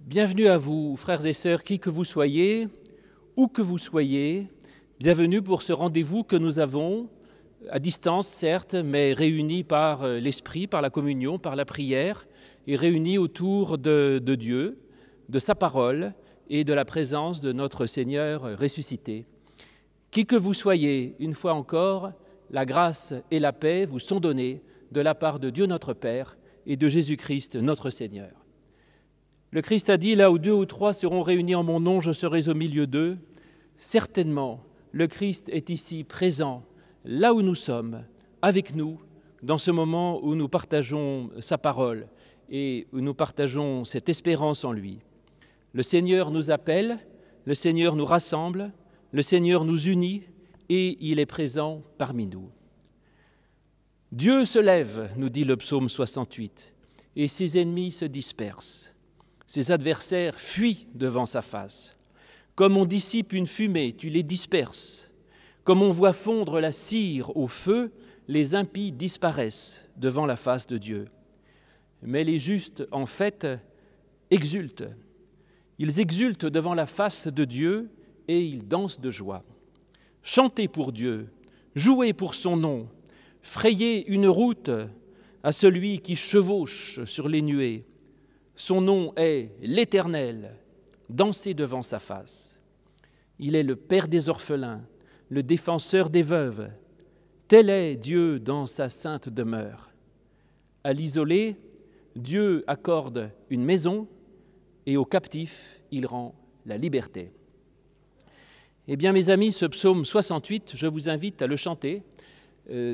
Bienvenue à vous, frères et sœurs, qui que vous soyez, où que vous soyez, bienvenue pour ce rendez-vous que nous avons, à distance certes, mais réunis par l'Esprit, par la communion, par la prière, et réunis autour de Dieu, de sa parole et de la présence de notre Seigneur ressuscité. Qui que vous soyez, une fois encore, la grâce et la paix vous sont données de la part de Dieu notre Père et de Jésus-Christ notre Seigneur. Le Christ a dit, là où 2 ou 3 seront réunis en mon nom, je serai au milieu d'eux. Certainement, le Christ est ici présent, là où nous sommes, avec nous, dans ce moment où nous partageons sa parole et où nous partageons cette espérance en lui. Le Seigneur nous appelle, le Seigneur nous rassemble, le Seigneur nous unit et il est présent parmi nous. Dieu se lève, nous dit le psaume 68, et ses ennemis se dispersent. Ses adversaires fuient devant sa face. Comme on dissipe une fumée, tu les disperses. Comme on voit fondre la cire au feu, les impies disparaissent devant la face de Dieu. Mais les justes, en fait, exultent. Ils exultent devant la face de Dieu et ils dansent de joie. Chantez pour Dieu, jouez pour son nom, frayez une route à celui qui chevauche sur les nuées. Son nom est l'Éternel, dansez devant sa face. Il est le Père des orphelins, le défenseur des veuves. Tel est Dieu dans sa sainte demeure. À l'isolé, Dieu accorde une maison et aux captifs, il rend la liberté. Eh bien, mes amis, ce psaume 68, je vous invite à le chanter.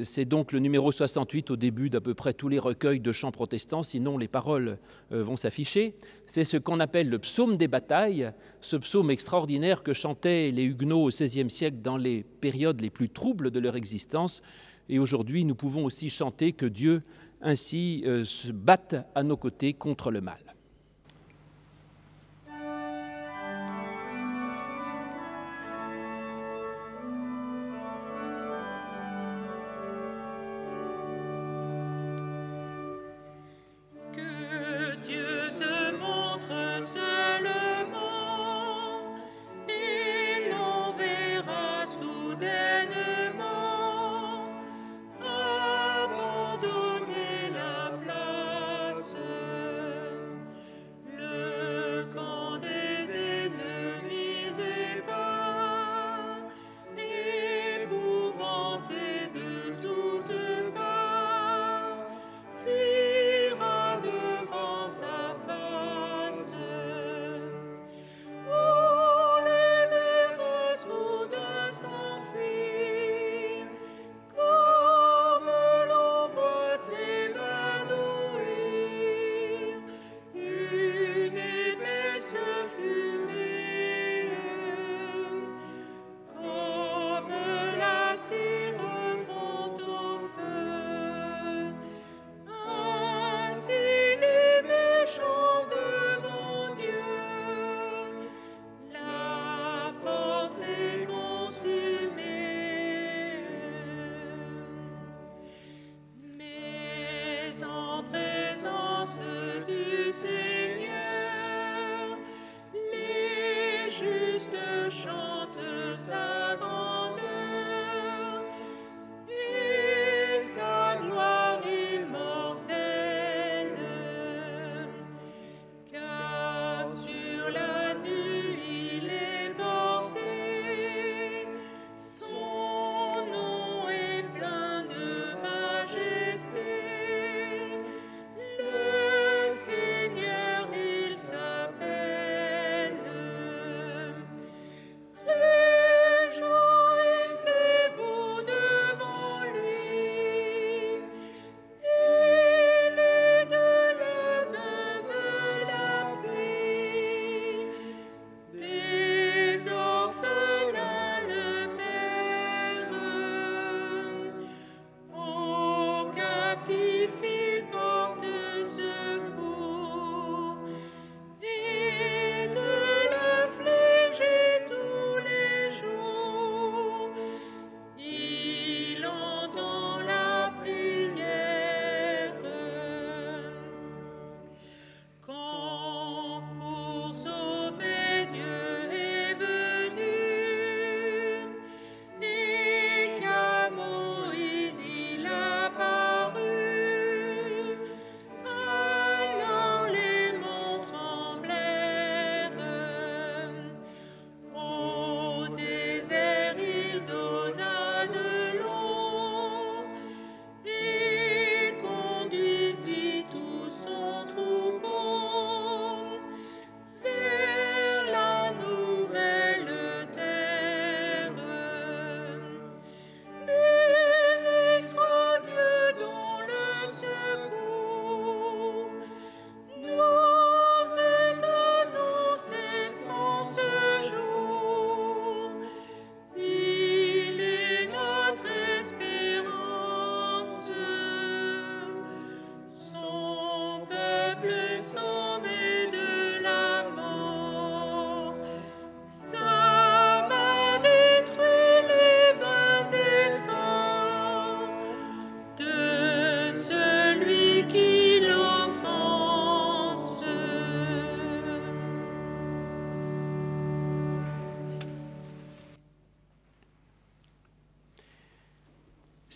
C'est donc le numéro 68 au début d'à peu près tous les recueils de chants protestants, sinon les paroles vont s'afficher. C'est ce qu'on appelle le psaume des batailles, ce psaume extraordinaire que chantaient les Huguenots au XVIe siècle dans les périodes les plus troubles de leur existence. Et aujourd'hui, nous pouvons aussi chanter que Dieu ainsi se batte à nos côtés contre le mal.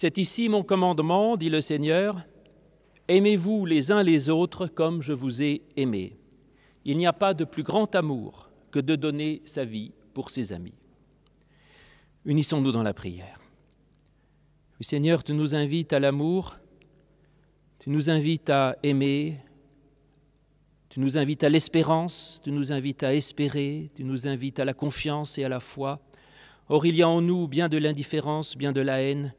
C'est ici mon commandement, dit le Seigneur, aimez-vous les uns les autres comme je vous ai aimés. Il n'y a pas de plus grand amour que de donner sa vie pour ses amis. Unissons-nous dans la prière. Oui, Seigneur, tu nous invites à l'amour, tu nous invites à aimer, tu nous invites à l'espérance, tu nous invites à espérer, tu nous invites à la confiance et à la foi. Or, il y a en nous bien de l'indifférence, bien de la haine,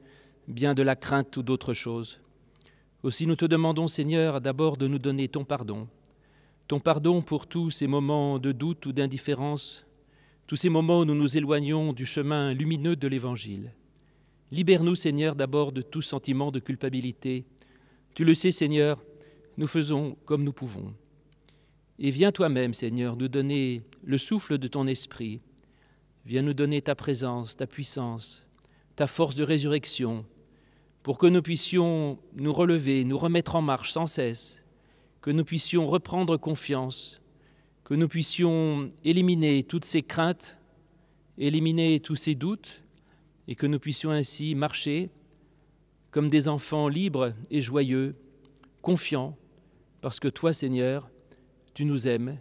bien de la crainte ou d'autres choses. Aussi nous te demandons, Seigneur, d'abord de nous donner ton pardon pour tous ces moments de doute ou d'indifférence, tous ces moments où nous nous éloignons du chemin lumineux de l'Évangile. Libère-nous, Seigneur, d'abord de tout sentiment de culpabilité. Tu le sais, Seigneur, nous faisons comme nous pouvons. Et viens toi-même, Seigneur, nous donner le souffle de ton esprit. Viens nous donner ta présence, ta puissance, ta force de résurrection, pour que nous puissions nous relever, nous remettre en marche sans cesse, que nous puissions reprendre confiance, que nous puissions éliminer toutes ces craintes, éliminer tous ces doutes, et que nous puissions ainsi marcher comme des enfants libres et joyeux, confiants, parce que toi, Seigneur, tu nous aimes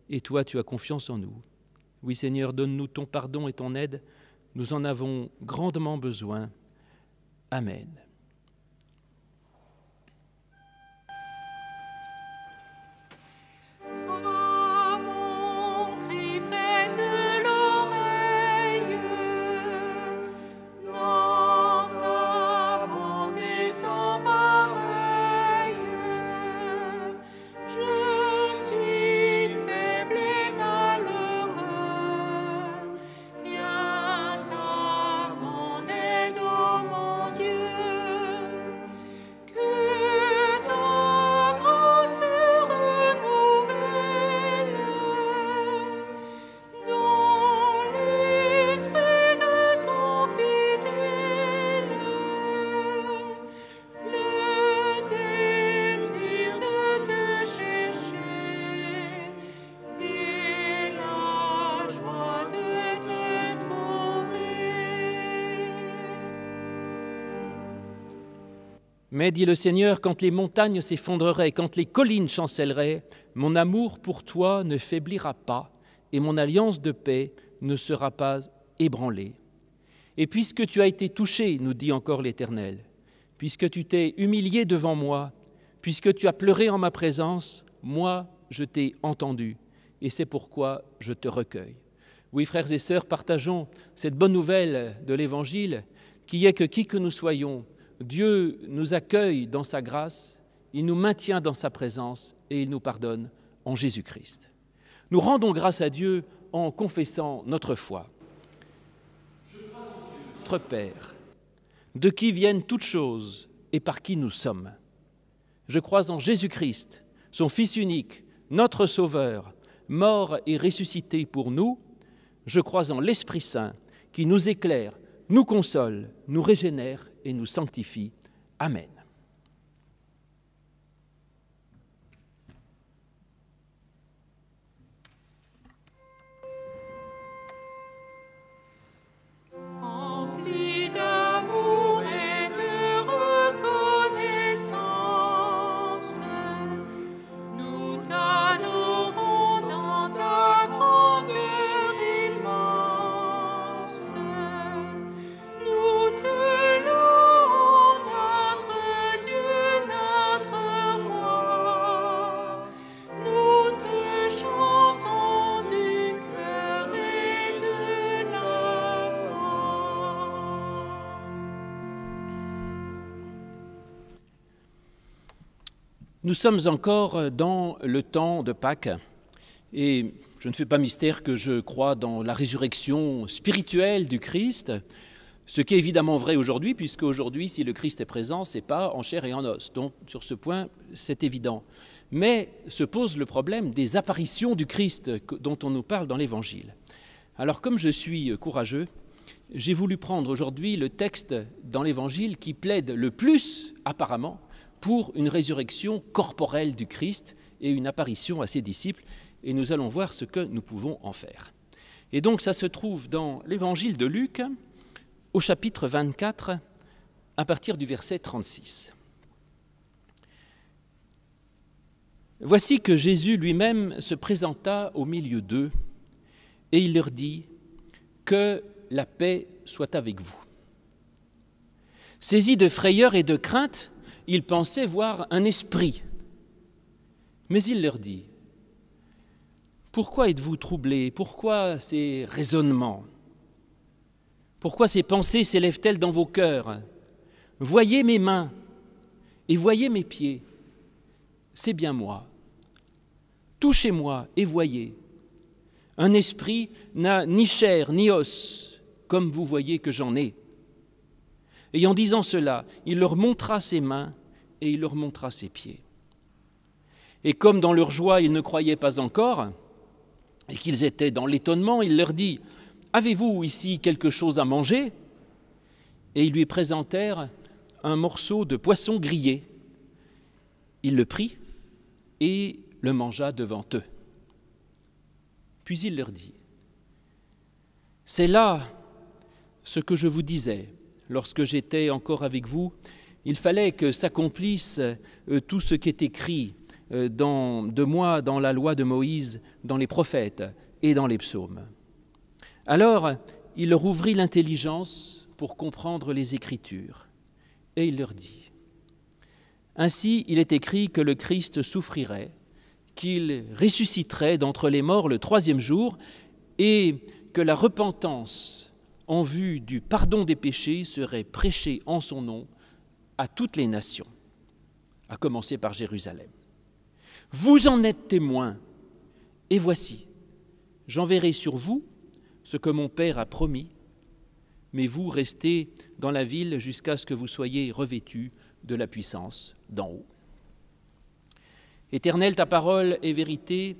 et toi, tu as confiance en nous. Oui, Seigneur, donne-nous ton pardon et ton aide, nous en avons grandement besoin. Amen. Mais, dit le Seigneur, quand les montagnes s'effondreraient, quand les collines chancelleraient, mon amour pour toi ne faiblira pas et mon alliance de paix ne sera pas ébranlée. Et puisque tu as été touché, nous dit encore l'Éternel, puisque tu t'es humilié devant moi, puisque tu as pleuré en ma présence, moi je t'ai entendu et c'est pourquoi je te recueille. Oui, frères et sœurs, partageons cette bonne nouvelle de l'Évangile qui est que qui que nous soyons, Dieu nous accueille dans sa grâce, il nous maintient dans sa présence et il nous pardonne en Jésus-Christ. Nous rendons grâce à Dieu en confessant notre foi. Je crois en Dieu, notre Père, de qui viennent toutes choses et par qui nous sommes. Je crois en Jésus-Christ, son Fils unique, notre Sauveur, mort et ressuscité pour nous. Je crois en l'Esprit Saint qui nous éclaire, nous console, nous régénère et nous sanctifie. Amen. Nous sommes encore dans le temps de Pâques et je ne fais pas mystère que je crois dans la résurrection spirituelle du Christ, ce qui est évidemment vrai aujourd'hui, puisque aujourd'hui, si le Christ est présent, ce n'est pas en chair et en os. Donc sur ce point, c'est évident. Mais se pose le problème des apparitions du Christ dont on nous parle dans l'Évangile. Alors comme je suis courageux, j'ai voulu prendre aujourd'hui le texte dans l'Évangile qui plaide le plus, apparemment, pour une résurrection corporelle du Christ et une apparition à ses disciples, et nous allons voir ce que nous pouvons en faire. Et donc ça se trouve dans l'Évangile de Luc, au chapitre 24, à partir du verset 36. Voici que Jésus lui-même se présenta au milieu d'eux, et il leur dit « Que la paix soit avec vous ». Saisis de frayeur et de crainte, ils pensaient voir un esprit. Mais il leur dit « Pourquoi êtes-vous troublés? Pourquoi ces raisonnements? Pourquoi ces pensées s'élèvent-elles dans vos cœurs? Voyez mes mains et voyez mes pieds, c'est bien moi. Touchez-moi et voyez. Un esprit n'a ni chair ni os, comme vous voyez que j'en ai. » Et en disant cela, il leur montra ses mains et il leur montra ses pieds. Et comme dans leur joie, ils ne croyaient pas encore, et qu'ils étaient dans l'étonnement, il leur dit « Avez-vous ici quelque chose à manger ?» Et ils lui présentèrent un morceau de poisson grillé. Il le prit et le mangea devant eux. Puis il leur dit « C'est là ce que je vous disais lorsque j'étais encore avec vous. Il fallait que s'accomplisse tout ce qui est écrit de moi dans la loi de Moïse, dans les prophètes et dans les psaumes. » Alors, il leur ouvrit l'intelligence pour comprendre les Écritures. Et il leur dit « Ainsi, il est écrit que le Christ souffrirait, qu'il ressusciterait d'entre les morts le 3e jour, et que la repentance en vue du pardon des péchés serait prêchée en son nom à toutes les nations, à commencer par Jérusalem. Vous en êtes témoins, et voici, j'enverrai sur vous ce que mon Père a promis, mais vous restez dans la ville jusqu'à ce que vous soyez revêtus de la puissance d'en haut. Éternel, ta parole est vérité,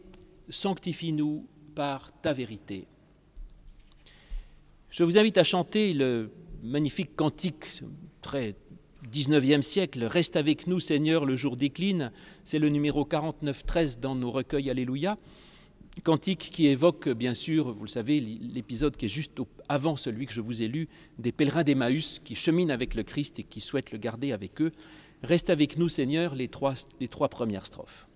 sanctifie-nous par ta vérité. Je vous invite à chanter le magnifique cantique, très 19e siècle, « Reste avec nous, Seigneur, le jour décline ». C'est le numéro 49-13 dans nos recueils Alléluia. Cantique qui évoque, bien sûr, vous le savez, l'épisode qui est juste avant celui que je vous ai lu, des pèlerins d'Emmaüs qui cheminent avec le Christ et qui souhaitent le garder avec eux. « Reste avec nous, Seigneur », les trois premières strophes.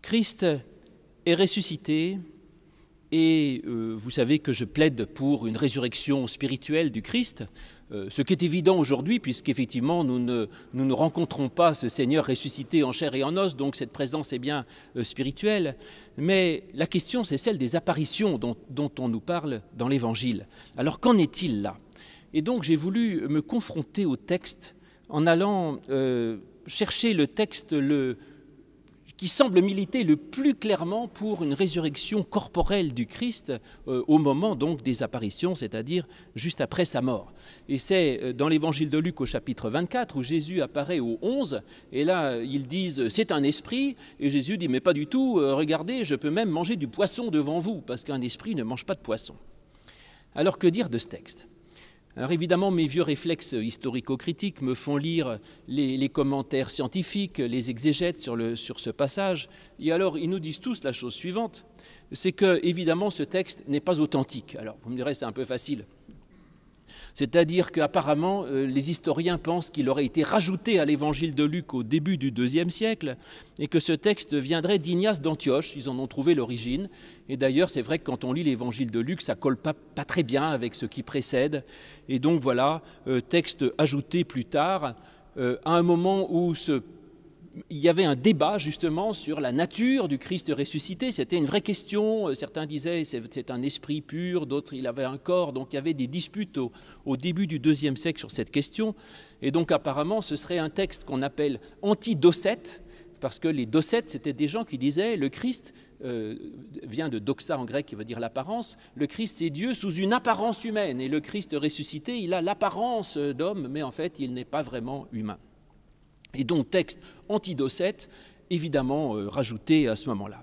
Christ est ressuscité et vous savez que je plaide pour une résurrection spirituelle du Christ. Ce qui est évident aujourd'hui, puisqu'effectivement nous ne rencontrons pas ce Seigneur ressuscité en chair et en os, donc cette présence est bien spirituelle. Mais la question, c'est celle des apparitions dont on nous parle dans l'Évangile. Alors qu'en est-il là? Et donc j'ai voulu me confronter au texte en allant chercher le texte qui semble militer le plus clairement pour une résurrection corporelle du Christ au moment donc des apparitions, c'est-à-dire juste après sa mort. Et c'est dans l'évangile de Luc au chapitre 24 où Jésus apparaît au 11, et là ils disent « c'est un esprit », et Jésus dit « mais pas du tout, regardez, je peux même manger du poisson devant vous, parce qu'un esprit ne mange pas de poisson ». Alors que dire de ce texte ? Alors évidemment, mes vieux réflexes historico-critiques me font lire les commentaires scientifiques, les exégètes sur ce passage. Et alors, ils nous disent tous la chose suivante, c'est que, évidemment, ce texte n'est pas authentique. Alors, vous me direz, c'est un peu facile. C'est-à-dire qu'apparemment, les historiens pensent qu'il aurait été rajouté à l'évangile de Luc au début du IIe siècle et que ce texte viendrait d'Ignace d'Antioche. Ils en ont trouvé l'origine. Et d'ailleurs, c'est vrai que quand on lit l'évangile de Luc, ça ne colle pas très bien avec ce qui précède. Et donc voilà, texte ajouté plus tard, à un moment où il y avait un débat justement sur la nature du Christ ressuscité. C'était une vraie question. Certains disaient c'est un esprit pur, d'autres il avait un corps. Donc il y avait des disputes au début du IIe siècle sur cette question. Et donc apparemment ce serait un texte qu'on appelle anti-docète, parce que les docètes c'était des gens qui disaient le Christ vient de doxa en grec qui veut dire l'apparence. Le Christ est Dieu sous une apparence humaine et le Christ ressuscité il a l'apparence d'homme mais en fait il n'est pas vraiment humain. Et donc texte antidocète, évidemment rajouté à ce moment-là.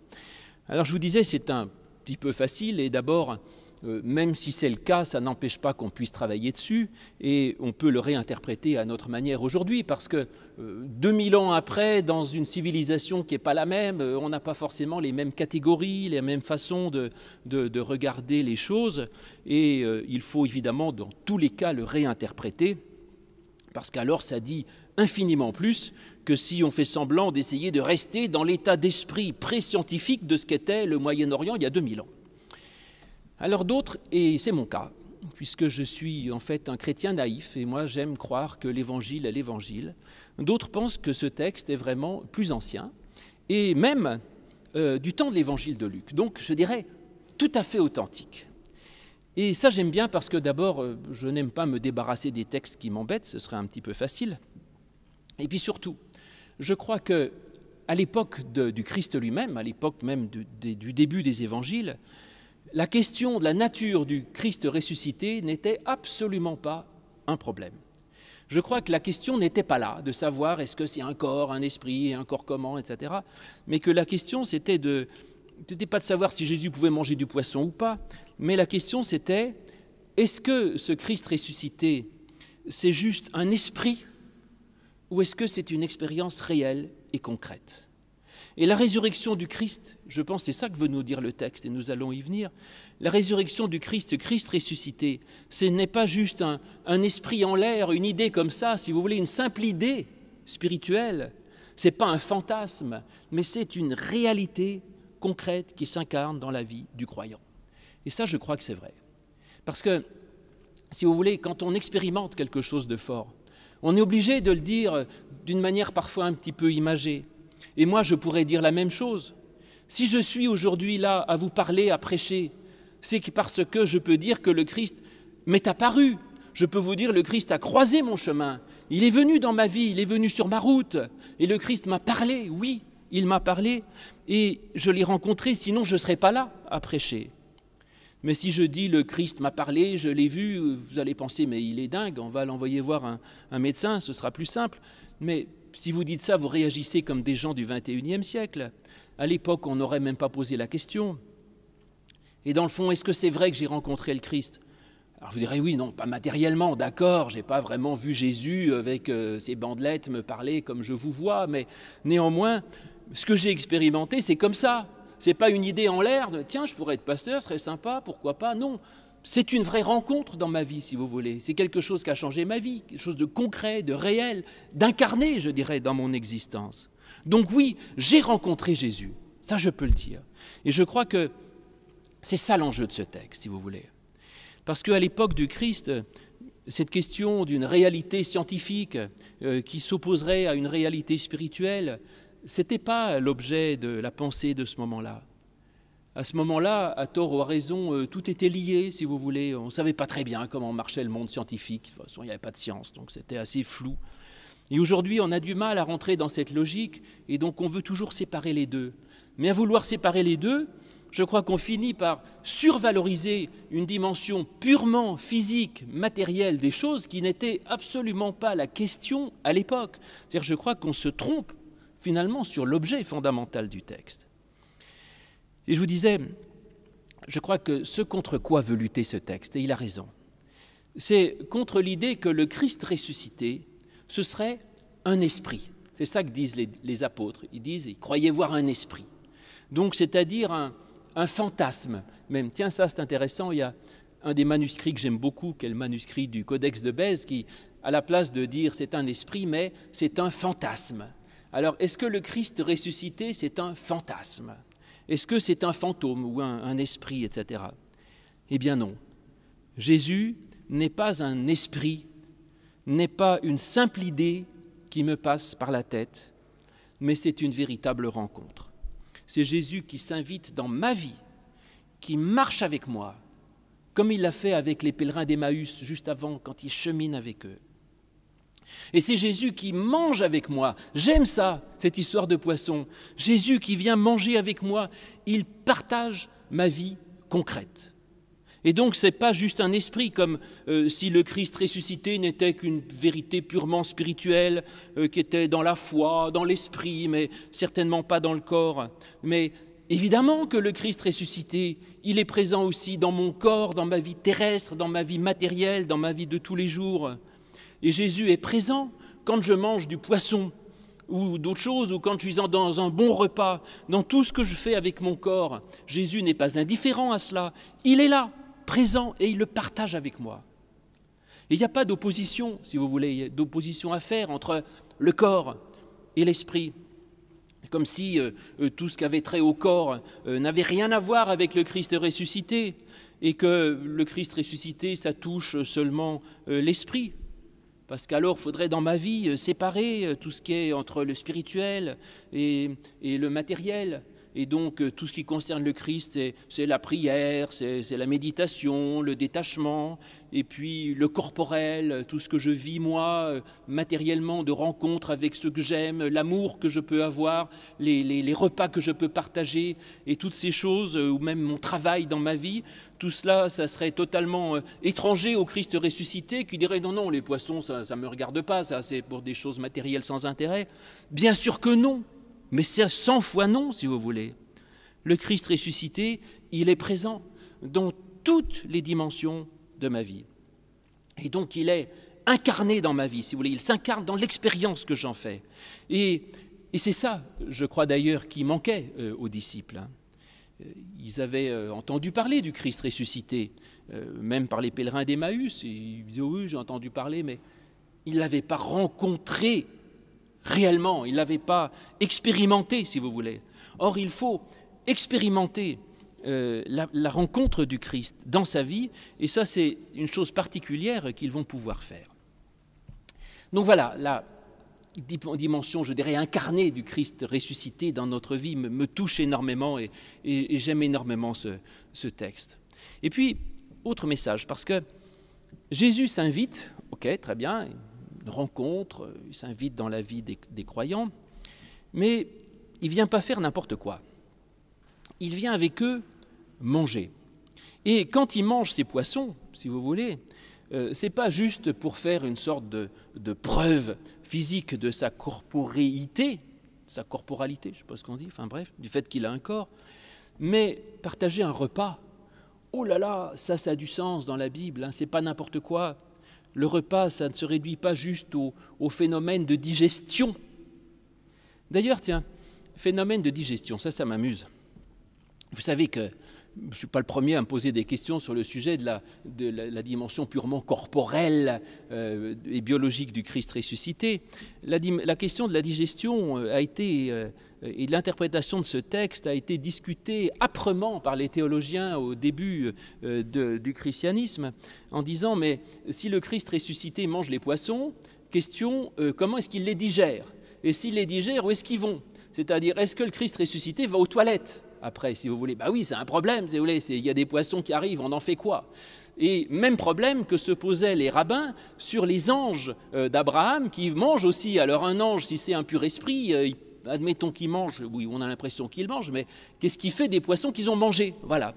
Alors je vous disais, c'est un petit peu facile, et d'abord, même si c'est le cas, ça n'empêche pas qu'on puisse travailler dessus, et on peut le réinterpréter à notre manière aujourd'hui, parce que 2000 ans après, dans une civilisation qui n'est pas la même, on n'a pas forcément les mêmes catégories, les mêmes façons de regarder les choses, et il faut évidemment dans tous les cas le réinterpréter, parce qu'alors ça dit infiniment plus que si on fait semblant d'essayer de rester dans l'état d'esprit pré-scientifique de ce qu'était le Moyen-Orient il y a 2000 ans. Alors d'autres, et c'est mon cas, puisque je suis en fait un chrétien naïf, et moi j'aime croire que l'Évangile est l'Évangile, d'autres pensent que ce texte est vraiment plus ancien, et même du temps de l'Évangile de Luc, donc je dirais tout à fait authentique. Et ça j'aime bien parce que d'abord, je n'aime pas me débarrasser des textes qui m'embêtent, ce serait un petit peu facile. Et puis surtout, je crois qu'à l'époque du Christ lui-même, à l'époque même du début des évangiles, la question de la nature du Christ ressuscité n'était absolument pas un problème. Je crois que la question n'était pas là, de savoir est-ce que c'est un corps, un esprit, un corps comment, etc. Mais que la question, c'était pas de savoir si Jésus pouvait manger du poisson ou pas, mais la question c'était, est-ce que ce Christ ressuscité, c'est juste un esprit ou est-ce que c'est une expérience réelle et concrète? Et la résurrection du Christ, je pense que c'est ça que veut nous dire le texte, et nous allons y venir, la résurrection du Christ, Christ ressuscité, ce n'est pas juste un esprit en l'air, une idée comme ça, si vous voulez, une simple idée spirituelle, ce n'est pas un fantasme, mais c'est une réalité concrète qui s'incarne dans la vie du croyant. Et ça, je crois que c'est vrai. Parce que, si vous voulez, quand on expérimente quelque chose de fort, on est obligé de le dire d'une manière parfois un petit peu imagée. Et moi, je pourrais dire la même chose. Si je suis aujourd'hui là à vous parler, à prêcher, c'est parce que je peux dire que le Christ m'est apparu. Je peux vous dire le Christ a croisé mon chemin. Il est venu dans ma vie, il est venu sur ma route. Et le Christ m'a parlé, oui, il m'a parlé. Et je l'ai rencontré, sinon je ne serais pas là à prêcher. Mais si je dis le Christ m'a parlé, je l'ai vu, vous allez penser mais il est dingue, on va l'envoyer voir un médecin, ce sera plus simple. Mais si vous dites ça, vous réagissez comme des gens du XXIe siècle. À l'époque, on n'aurait même pas posé la question. Et dans le fond, est-ce que c'est vrai que j'ai rencontré le Christ? Alors je vous dirais oui, non, pas matériellement, d'accord, je n'ai pas vraiment vu Jésus avec ses bandelettes me parler comme je vous vois, mais néanmoins, ce que j'ai expérimenté, c'est comme ça. Ce n'est pas une idée en l'air de « tiens, je pourrais être pasteur, ce serait sympa, pourquoi pas ?» Non, c'est une vraie rencontre dans ma vie, si vous voulez. C'est quelque chose qui a changé ma vie, quelque chose de concret, de réel, d'incarné, je dirais, dans mon existence. Donc oui, j'ai rencontré Jésus, ça je peux le dire. Et je crois que c'est ça l'enjeu de ce texte, si vous voulez. Parce qu'à l'époque du Christ, cette question d'une réalité scientifique qui s'opposerait à une réalité spirituelle, ce n'était pas l'objet de la pensée de ce moment-là. À ce moment-là, à tort ou à raison, tout était lié, si vous voulez. On ne savait pas très bien comment marchait le monde scientifique. De toute façon, il n'y avait pas de science, donc c'était assez flou. Et aujourd'hui, on a du mal à rentrer dans cette logique, et donc on veut toujours séparer les deux. Mais à vouloir séparer les deux, je crois qu'on finit par survaloriser une dimension purement physique, matérielle des choses qui n'était absolument pas la question à l'époque. C'est-à-dire, je crois qu'on se trompe finalement sur l'objet fondamental du texte. Et je vous disais, je crois que ce contre quoi veut lutter ce texte, et il a raison, c'est contre l'idée que le Christ ressuscité, ce serait un esprit. C'est ça que disent les apôtres. Ils disent, ils croyaient voir un esprit. Donc, c'est-à-dire un fantasme même. Tiens, ça c'est intéressant, il y a un des manuscrits que j'aime beaucoup, qui est le manuscrit du Codex de Bèze, qui, à la place de dire c'est un esprit, mais c'est un fantasme. Alors, est-ce que le Christ ressuscité, c'est un fantasme ? Est-ce que c'est un fantôme ou un esprit, etc. Eh bien non. Jésus n'est pas un esprit, n'est pas une simple idée qui me passe par la tête, mais c'est une véritable rencontre. C'est Jésus qui s'invite dans ma vie, qui marche avec moi, comme il l'a fait avec les pèlerins d'Emmaüs juste avant, quand il chemine avec eux. Et c'est Jésus qui mange avec moi. J'aime ça, cette histoire de poisson. Jésus qui vient manger avec moi, il partage ma vie concrète. Et donc, ce n'est pas juste un esprit, comme si le Christ ressuscité n'était qu'une vérité purement spirituelle, qui était dans la foi, dans l'esprit, mais certainement pas dans le corps. Mais évidemment que le Christ ressuscité, il est présent aussi dans mon corps, dans ma vie terrestre, dans ma vie matérielle, dans ma vie de tous les jours. Et Jésus est présent quand je mange du poisson ou d'autres choses, ou quand je suis dans un bon repas, dans tout ce que je fais avec mon corps. Jésus n'est pas indifférent à cela. Il est là, présent, et il le partage avec moi. Et il n'y a pas d'opposition, si vous voulez, d'opposition à faire entre le corps et l'esprit. Comme si tout ce qui avait trait au corps n'avait rien à voir avec le Christ ressuscité, et que le Christ ressuscité, ça touche seulement l'esprit. Parce qu'alors, il faudrait dans ma vie séparer tout ce qui est entre le spirituel et le matériel. Et donc, tout ce qui concerne le Christ, c'est la prière, c'est la méditation, le détachement, et puis le corporel, tout ce que je vis moi, matériellement, de rencontres avec ceux que j'aime, l'amour que je peux avoir, les repas que je peux partager, et toutes ces choses, ou même mon travail dans ma vie, tout cela, ça serait totalement étranger au Christ ressuscité, qui dirait non, non, les poissons, ça ne me regarde pas, ça c'est pour des choses matérielles sans intérêt. Bien sûr que non. Mais c'est 100 fois non, si vous voulez. Le Christ ressuscité, il est présent dans toutes les dimensions de ma vie. Et donc, il est incarné dans ma vie, si vous voulez. Il s'incarne dans l'expérience que j'en fais. Et c'est ça, je crois d'ailleurs, qui manquait aux disciples. Ils avaient entendu parler du Christ ressuscité, même par les pèlerins d'Emmaüs. Ils disaient, oui, j'ai entendu parler, mais ils ne l'avaient pas rencontré réellement, il ne l'avait pas expérimenté, si vous voulez. Or, il faut expérimenter la rencontre du Christ dans sa vie, et ça, c'est une chose particulière qu'ils vont pouvoir faire. Donc voilà, la dimension, je dirais, incarnée du Christ ressuscité dans notre vie me touche énormément, et j'aime énormément ce texte. Et puis, autre message, parce que Jésus s'invite, ok, très bien, une rencontre, il s'invite dans la vie des croyants, mais il ne vient pas faire n'importe quoi. Il vient avec eux manger. Et quand il mange ces poissons, si vous voulez, ce n'est pas juste pour faire une sorte de preuve physique de sa corporéité, sa corporalité, je ne sais pas ce qu'on dit, enfin bref, du fait qu'il a un corps, mais partager un repas. Oh là là, ça a du sens dans la Bible, hein, ce n'est pas n'importe quoi. Le repas, ça ne se réduit pas juste au phénomène de digestion. D'ailleurs, tiens, phénomène de digestion, ça m'amuse. Vous savez que je ne suis pas le premier à me poser des questions sur le sujet de la dimension purement corporelle et biologique du Christ ressuscité. La question de la digestion a été, et de l'interprétation de ce texte a été discutée âprement par les théologiens au début du christianisme, en disant, mais si le Christ ressuscité mange les poissons, question, comment est-ce qu'il les digère? Et s'il les digère, où est-ce qu'ils vont? C'est-à-dire, est-ce que le Christ ressuscité va aux toilettes après, si vous voulez? Bah oui, c'est un problème, si vous voulez, il y a des poissons qui arrivent, on en fait quoi? Et même problème que se posaient les rabbins sur les anges d'Abraham, qui mangent aussi. Alors un ange, si c'est un pur esprit, admettons qu'il mange, oui, on a l'impression qu'il mange, mais qu'est-ce qui fait des poissons qu'ils ont mangés? Voilà.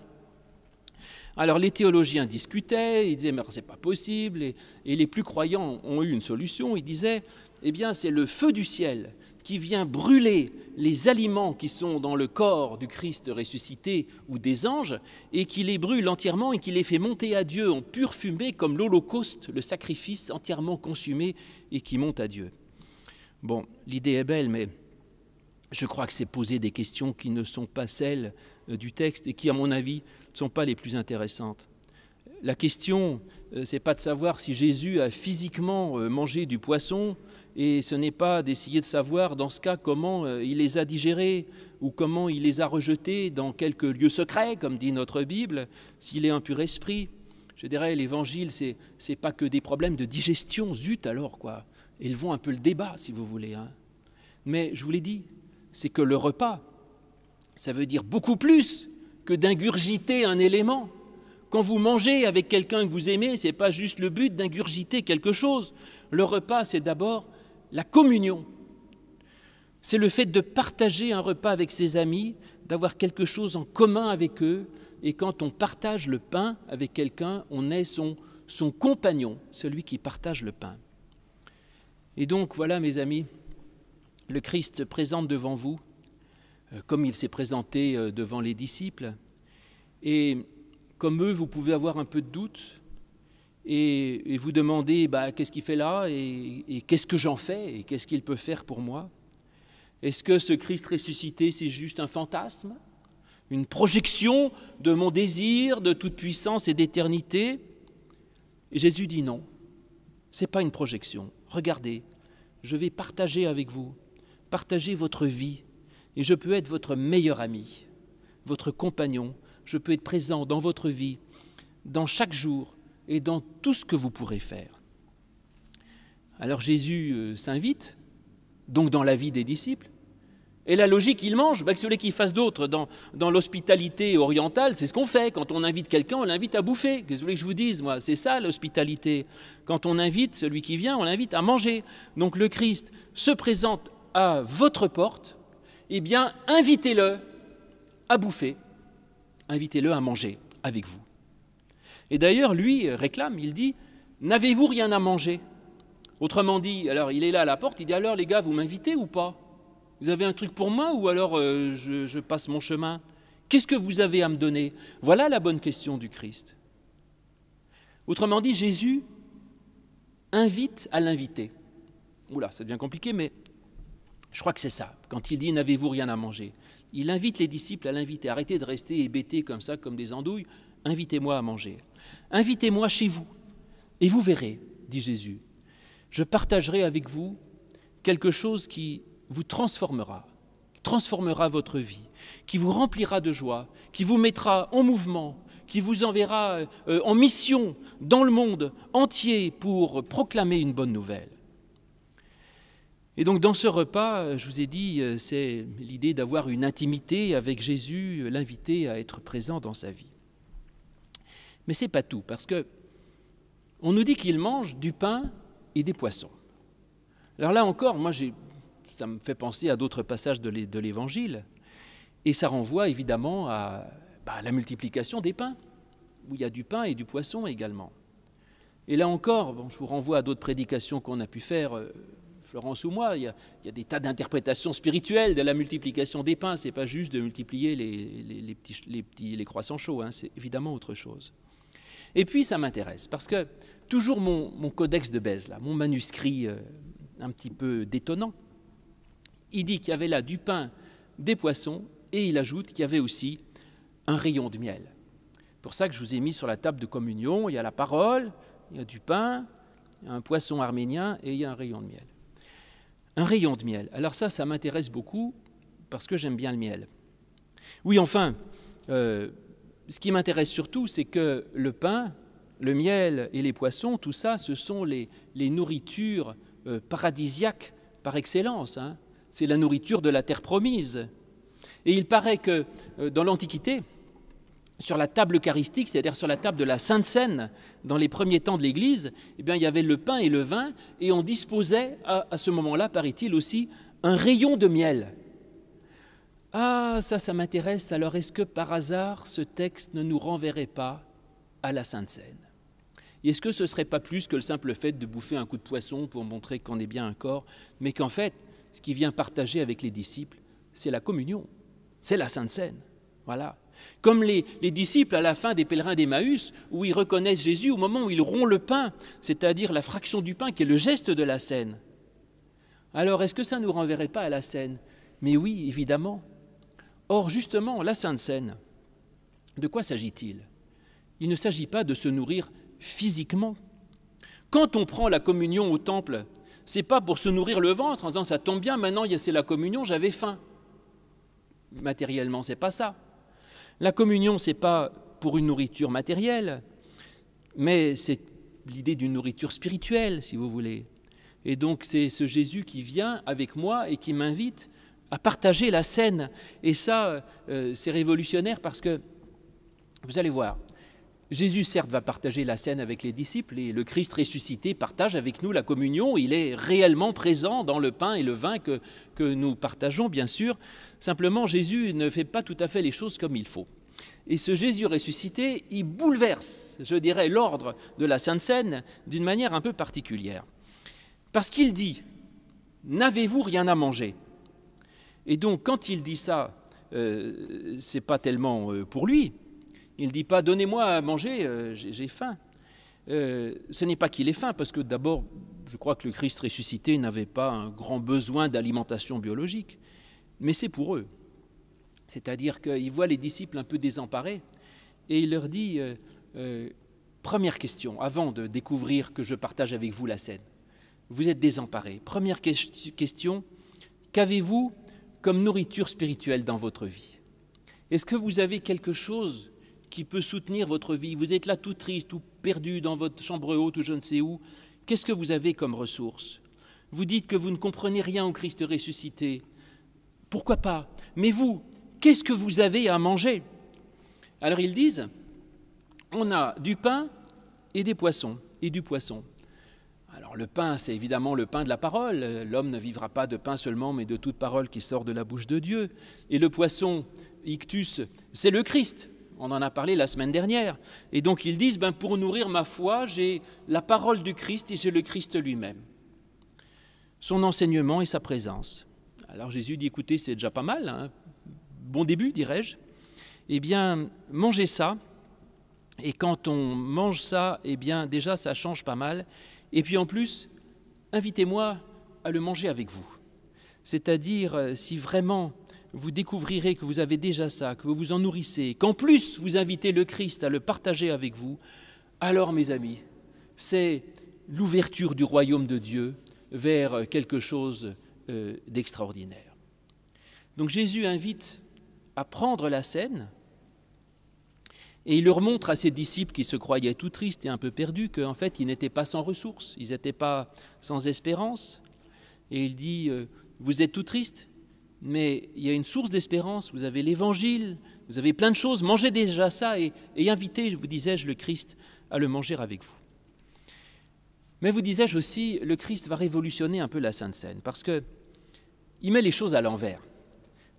Alors les théologiens discutaient, ils disaient, mais c'est pas possible, et les plus croyants ont eu une solution, ils disaient, eh bien c'est le feu du ciel qui vient brûler les aliments qui sont dans le corps du Christ ressuscité ou des anges, et qui les brûle entièrement et qui les fait monter à Dieu en pure fumée, comme l'Holocauste, le sacrifice entièrement consumé et qui monte à Dieu. Bon, l'idée est belle, mais je crois que c'est poser des questions qui ne sont pas celles du texte et qui, à mon avis, ne sont pas les plus intéressantes. La question, ce n'est pas de savoir si Jésus a physiquement mangé du poisson, et ce n'est pas d'essayer de savoir, dans ce cas, comment il les a digérés ou comment il les a rejetés dans quelques lieux secrets, comme dit notre Bible, s'il est un pur esprit. Je dirais, l'Évangile, c'est pas que des problèmes de digestion, zut alors, quoi. Élevons un peu le débat, si vous voulez. Hein. Mais je vous l'ai dit, c'est que le repas, ça veut dire beaucoup plus que d'ingurgiter un élément. Quand vous mangez avec quelqu'un que vous aimez, ce n'est pas juste le but d'ingurgiter quelque chose. Le repas, c'est d'abord la communion. C'est le fait de partager un repas avec ses amis, d'avoir quelque chose en commun avec eux. Et quand on partage le pain avec quelqu'un, on est son compagnon, celui qui partage le pain. Et donc, voilà, mes amis, le Christ présente devant vous, comme il s'est présenté devant les disciples. Et comme eux, vous pouvez avoir un peu de doute et vous demander qu'est-ce qu'il fait là et qu'est-ce que j'en fais et qu'est-ce qu'il peut faire pour moi? Est-ce que ce Christ ressuscité, c'est juste un fantasme, une projection de mon désir de toute puissance et d'éternité? Et Jésus dit non, ce n'est pas une projection. Regardez, je vais partager avec vous, partager votre vie, et je peux être votre meilleur ami, votre compagnon. Je peux être présent dans votre vie, dans chaque jour et dans tout ce que vous pourrez faire. Alors Jésus s'invite, donc dans la vie des disciples, et la logique, il mange, que celui qui fasse d'autres dans l'hospitalité orientale, c'est ce qu'on fait. Quand on invite quelqu'un, on l'invite à bouffer. Qu'est-ce que vous voulez que je vous dise, moi? C'est ça l'hospitalité. Quand on invite celui qui vient, on l'invite à manger. Donc le Christ se présente à votre porte, eh bien invitez-le à bouffer. Invitez-le à manger avec vous. Et d'ailleurs, lui réclame, il dit, n'avez-vous rien à manger? Autrement dit, alors il est là à la porte, il dit, alors les gars, vous m'invitez ou pas? Vous avez un truc pour moi ou alors je passe mon chemin? Qu'est-ce que vous avez à me donner? Voilà la bonne question du Christ. Autrement dit, Jésus invite à l'inviter. Oula, ça devient compliqué, mais je crois que c'est ça. Quand il dit, n'avez-vous rien à manger? Il invite les disciples à l'inviter. Arrêtez de rester hébétés comme ça, comme des andouilles. Invitez-moi à manger. Invitez-moi chez vous. Et vous verrez, dit Jésus, je partagerai avec vous quelque chose qui vous transformera votre vie, qui vous remplira de joie, qui vous mettra en mouvement, qui vous enverra en mission dans le monde entier pour proclamer une bonne nouvelle. Et donc dans ce repas, je vous ai dit, c'est l'idée d'avoir une intimité avec Jésus, l'inviter à être présent dans sa vie. Mais ce n'est pas tout, parce qu'on nous dit qu'il mange du pain et des poissons. Alors là encore, ça me fait penser à d'autres passages de l'Évangile, et ça renvoie évidemment à la multiplication des pains, où il y a du pain et du poisson également. Et là encore, je vous renvoie à d'autres prédications qu'on a pu faire, Florence ou moi, il y a des tas d'interprétations spirituelles de la multiplication des pains. Ce n'est pas juste de multiplier les croissants chauds, hein, c'est évidemment autre chose. Et puis ça m'intéresse, parce que toujours mon codex de Bèze, là, mon manuscrit un petit peu détonnant, il dit qu'il y avait là du pain, des poissons, et il ajoute qu'il y avait aussi un rayon de miel. C'est pour ça que je vous ai mis sur la table de communion, il y a la parole, il y a du pain, il y a un poisson arménien et il y a un rayon de miel. Un rayon de miel. Alors ça m'intéresse beaucoup parce que j'aime bien le miel. Oui, enfin, ce qui m'intéresse surtout, c'est que le pain, le miel et les poissons, tout ça, ce sont les nourritures paradisiaques par excellence. Hein. C'est la nourriture de la terre promise. Et il paraît que dans l'Antiquité, sur la table eucharistique, c'est-à-dire sur la table de la Sainte Seine, dans les premiers temps de l'Église, eh bien, il y avait le pain et le vin, et on disposait à ce moment-là, paraît-il aussi, un rayon de miel. Ah, ça m'intéresse. Alors, est-ce que par hasard, ce texte ne nous renverrait pas à la Sainte Seine? Et est-ce que ce ne serait pas plus que le simple fait de bouffer un coup de poisson pour montrer qu'on est bien un corps, mais qu'en fait, ce qui vient partager avec les disciples, c'est la communion, c'est la Sainte Seine. Voilà. Comme les disciples à la fin des pèlerins d'Emmaüs, où ils reconnaissent Jésus au moment où ils rompent le pain, c'est-à-dire la fraction du pain qui est le geste de la scène. Alors, est-ce que ça ne nous renverrait pas à la scène? Mais oui, évidemment. Or, justement, la Sainte Seine, de quoi s'agit-il? Il ne s'agit pas de se nourrir physiquement. Quand on prend la communion au temple, c'est pas pour se nourrir le ventre en disant ça tombe bien, maintenant c'est la communion, j'avais faim. Matériellement, c'est pas ça. La communion, c'est pas pour une nourriture matérielle, mais c'est l'idée d'une nourriture spirituelle, si vous voulez. Et donc c'est ce Jésus qui vient avec moi et qui m'invite à partager la scène. Et ça, c'est révolutionnaire parce que, vous allez voir, Jésus, certes, va partager la scène avec les disciples et le Christ ressuscité partage avec nous la communion. Il est réellement présent dans le pain et le vin que nous partageons, bien sûr. Simplement, Jésus ne fait pas tout à fait les choses comme il faut. Et ce Jésus ressuscité, il bouleverse, je dirais, l'ordre de la Sainte Seine d'une manière un peu particulière. Parce qu'il dit « N'avez-vous rien à manger ?» Et donc, quand il dit ça, c'est pas tellement pour lui. Il ne dit pas « Donnez-moi à manger, j'ai faim ». Ce n'est pas qu'il ait faim, parce que d'abord, je crois que le Christ ressuscité n'avait pas un grand besoin d'alimentation biologique, mais c'est pour eux. C'est-à-dire qu'il voit les disciples un peu désemparés, et il leur dit première question, avant de découvrir que je partage avec vous la scène. Vous êtes désemparés. Première question, qu'avez-vous comme nourriture spirituelle dans votre vie? Est-ce que vous avez quelque chose qui peut soutenir votre vie? Vous êtes là tout triste, tout perdu dans votre chambre haute ou je ne sais où. Qu'est-ce que vous avez comme ressource? Vous dites que vous ne comprenez rien au Christ ressuscité. Pourquoi pas? Mais vous, qu'est-ce que vous avez à manger? Alors ils disent, on a du pain et des poissons, et du poisson. Alors le pain, c'est évidemment le pain de la parole. L'homme ne vivra pas de pain seulement, mais de toute parole qui sort de la bouche de Dieu. Et le poisson, ictus, c'est le Christ. On en a parlé la semaine dernière. Et donc ils disent, pour nourrir ma foi, j'ai la parole du Christ et j'ai le Christ lui-même. Son enseignement et sa présence. Alors Jésus dit, écoutez, c'est déjà pas mal, hein. Bon début, dirais-je. Eh bien, mangez ça. Et quand on mange ça, eh bien, déjà, ça change pas mal. Et puis en plus, invitez-moi à le manger avec vous. C'est-à-dire, si vraiment vous découvrirez que vous avez déjà ça, que vous vous en nourrissez, qu'en plus vous invitez le Christ à le partager avec vous, alors mes amis, c'est l'ouverture du royaume de Dieu vers quelque chose d'extraordinaire. Donc Jésus invite à prendre la scène et il leur montre à ses disciples qui se croyaient tout tristes et un peu perdus qu'en fait ils n'étaient pas sans ressources, ils n'étaient pas sans espérance. Et il dit, vous êtes tout tristes, mais il y a une source d'espérance, vous avez l'évangile, vous avez plein de choses, mangez déjà ça et invitez, vous disais-je, le Christ à le manger avec vous. Mais vous disais-je aussi, le Christ va révolutionner un peu la Sainte Seine, parce qu'il met les choses à l'envers.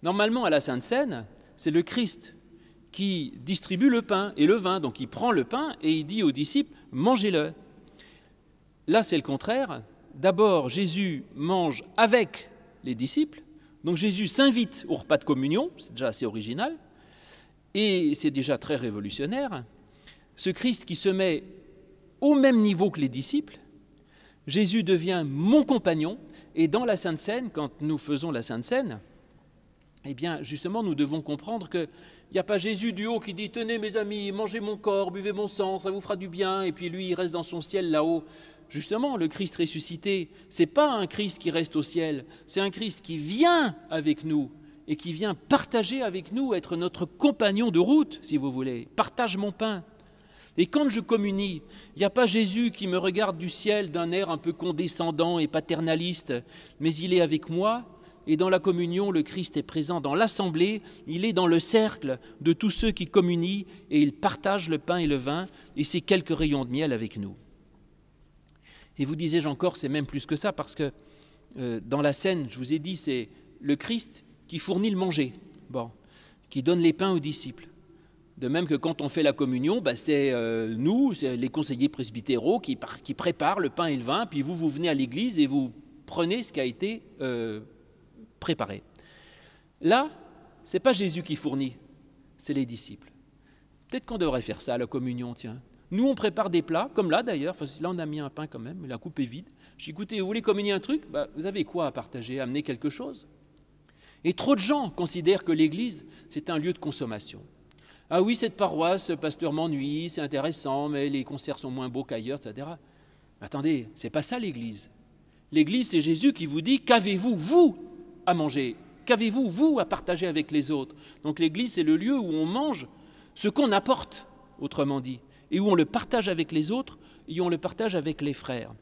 Normalement, à la Sainte Seine, c'est le Christ qui distribue le pain et le vin, donc il prend le pain et il dit aux disciples, mangez-le. Là, c'est le contraire. D'abord, Jésus mange avec les disciples, donc Jésus s'invite au repas de communion, c'est déjà assez original, et c'est déjà très révolutionnaire. Ce Christ qui se met au même niveau que les disciples, Jésus devient mon compagnon, et dans la Sainte Seine, quand nous faisons la Sainte Seine, Eh bien, justement, nous devons comprendre qu'il n'y a pas Jésus du haut qui dit « Tenez mes amis, mangez mon corps, buvez mon sang, ça vous fera du bien », et puis lui, il reste dans son ciel là-haut. Justement, le Christ ressuscité, ce n'est pas un Christ qui reste au ciel, c'est un Christ qui vient avec nous et qui vient partager avec nous, être notre compagnon de route, si vous voulez. Partage mon pain. Et quand je communie, il n'y a pas Jésus qui me regarde du ciel d'un air un peu condescendant et paternaliste, mais il est avec moi. Et dans la communion, le Christ est présent dans l'assemblée, il est dans le cercle de tous ceux qui communient et il partage le pain et le vin et ses quelques rayons de miel avec nous. Et vous disais-je encore, c'est même plus que ça, parce que dans la scène, je vous ai dit, c'est le Christ qui fournit le manger, qui donne les pains aux disciples. De même que quand on fait la communion, c'est nous, c'est les conseillers presbytéraux qui préparent le pain et le vin, puis vous venez à l'église et vous prenez ce qui a été préparé. Là, ce n'est pas Jésus qui fournit, c'est les disciples. Peut-être qu'on devrait faire ça à la communion, tiens. Nous, on prépare des plats, comme là d'ailleurs, là on a mis un pain quand même, mais la coupe est vide. Je dis, écoutez, vous voulez communier un truc ? Vous avez quoi à partager, amener quelque chose ? Et trop de gens considèrent que l'Église, c'est un lieu de consommation. Ah oui, cette paroisse, le pasteur m'ennuie, c'est intéressant, mais les concerts sont moins beaux qu'ailleurs, etc. Attendez, c'est pas ça l'Église. L'Église, c'est Jésus qui vous dit, qu'avez-vous, vous, à manger ? Qu'avez-vous, vous, à partager avec les autres ? Donc l'Église, c'est le lieu où on mange ce qu'on apporte, autrement dit, et où on le partage avec les autres, et où on le partage avec les frères.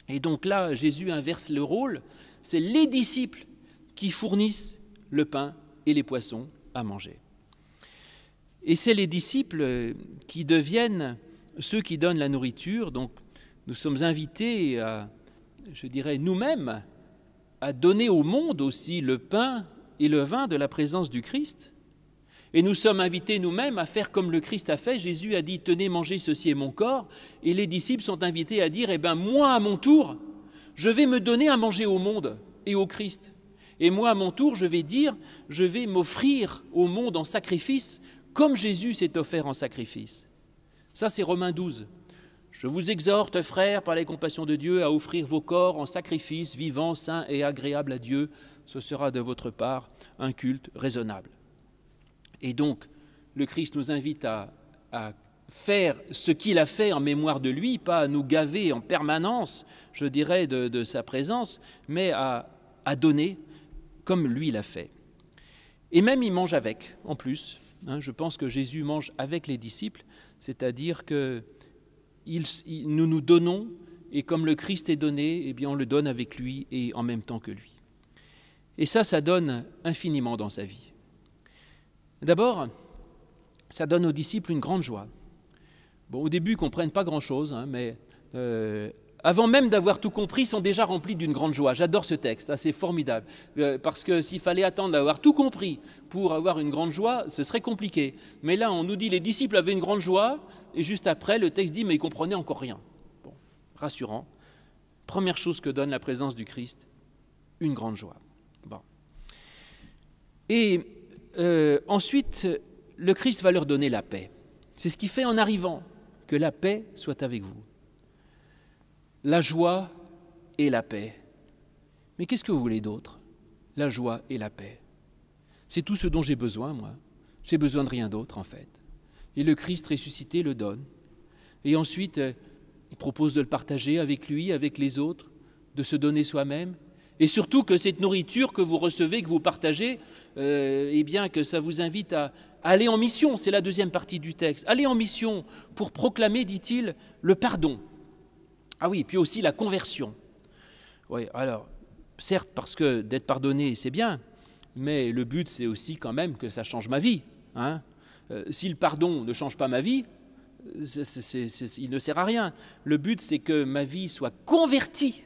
Et donc là, Jésus inverse le rôle, c'est les disciples qui fournissent le pain et les poissons à manger. Et c'est les disciples qui deviennent ceux qui donnent la nourriture. Donc nous sommes invités à, nous-mêmes, à donner au monde aussi le pain et le vin de la présence du Christ. Et nous sommes invités nous-mêmes à faire comme le Christ a fait. Jésus a dit « Tenez, mangez, ceci est mon corps ». Et les disciples sont invités à dire « moi, à mon tour, je vais me donner à manger au monde et au Christ ». Et moi, à mon tour, je vais m'offrir au monde en sacrifice, comme Jésus s'est offert en sacrifice. Ça, c'est Romains 12. Je vous exhorte, frères, par les compassions de Dieu, à offrir vos corps en sacrifice, vivant, saint et agréable à Dieu. Ce sera de votre part un culte raisonnable. Et donc, le Christ nous invite à faire ce qu'il a fait en mémoire de lui, pas à nous gaver en permanence, je dirais, de sa présence, mais à donner comme lui l'a fait. Et même il mange avec, en plus. Je pense que Jésus mange avec les disciples, c'est-à-dire que nous nous donnons, et comme le Christ est donné, eh bien on le donne avec lui et en même temps que lui. Et ça donne infiniment dans sa vie. D'abord, ça donne aux disciples une grande joie. Au début, ils ne comprennent pas grand-chose, mais avant même d'avoir tout compris, ils sont déjà remplis d'une grande joie. J'adore ce texte, c'est formidable. Parce que s'il fallait attendre d'avoir tout compris pour avoir une grande joie, ce serait compliqué. Mais là, on nous dit les disciples avaient une grande joie, et juste après, le texte dit mais ils ne comprenaient encore rien. Rassurant. Première chose que donne la présence du Christ, une grande joie. Et ensuite, le Christ va leur donner la paix. C'est ce qu'il fait en arrivant, que la paix soit avec vous. La joie et la paix. Mais qu'est-ce que vous voulez d'autre ? La joie et la paix. C'est tout ce dont j'ai besoin, moi. J'ai besoin de rien d'autre, en fait. Et le Christ ressuscité le donne. Et ensuite, il propose de le partager avec lui, avec les autres, de se donner soi-même. Et surtout que cette nourriture que vous recevez, que vous partagez, que ça vous invite à aller en mission. C'est la deuxième partie du texte. Aller en mission pour proclamer, dit-il, le pardon. Ah oui, puis aussi la conversion. Oui, alors, certes, parce que d'être pardonné, c'est bien, mais le but, c'est aussi quand même que ça change ma vie. Si le pardon ne change pas ma vie, il ne sert à rien. Le but, c'est que ma vie soit convertie,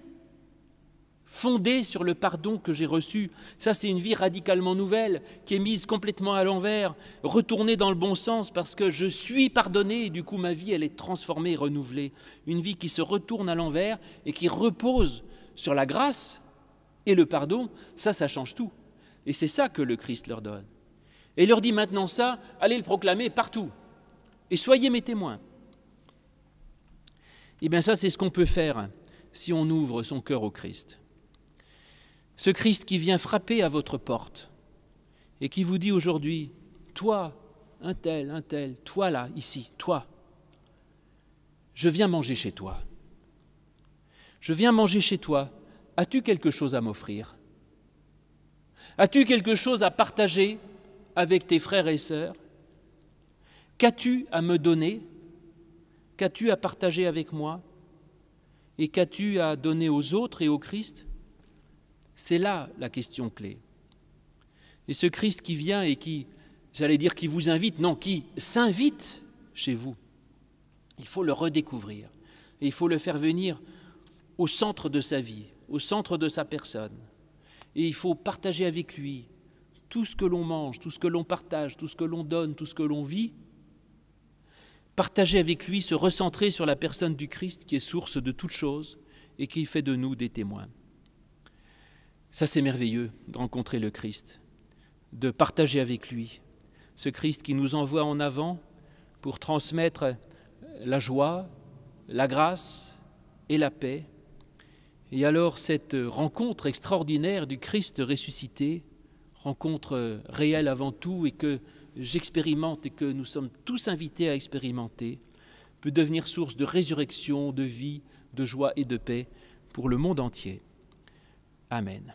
fondée sur le pardon que j'ai reçu. Ça, c'est une vie radicalement nouvelle, qui est mise complètement à l'envers, retournée dans le bon sens, parce que je suis pardonné, et du coup, ma vie, elle est transformée, renouvelée. Une vie qui se retourne à l'envers et qui repose sur la grâce et le pardon, ça change tout. Et c'est ça que le Christ leur donne. Et il leur dit maintenant ça, allez le proclamer partout. Et soyez mes témoins. Eh bien ça, c'est ce qu'on peut faire si on ouvre son cœur au Christ. Ce Christ qui vient frapper à votre porte, et qui vous dit aujourd'hui, toi, un tel, toi là, ici, toi, je viens manger chez toi. Je viens manger chez toi. As-tu quelque chose à m'offrir? As-tu quelque chose à partager avec tes frères et sœurs? Qu'as-tu à me donner? Qu'as-tu à partager avec moi? Et qu'as-tu à donner aux autres et au Christ? C'est là la question clé. Et ce Christ qui vient et qui, j'allais dire qui vous invite, non, qui s'invite chez vous, il faut le redécouvrir. Et il faut le faire venir au centre de sa vie, au centre de sa personne. Et il faut partager avec lui tout ce que l'on mange, tout ce que l'on partage, tout ce que l'on donne, tout ce que l'on vit. Partager avec lui, se recentrer sur la personne du Christ qui est source de toutes choses et qui fait de nous des témoins. Ça, c'est merveilleux de rencontrer le Christ, de partager avec lui. Ce Christ qui nous envoie en avant pour transmettre la joie, la grâce et la paix. Et alors cette rencontre extraordinaire du Christ ressuscité, rencontre réelle avant tout et que j'expérimente et que nous sommes tous invités à expérimenter, peut devenir source de résurrection, de vie, de joie et de paix pour le monde entier. Amen.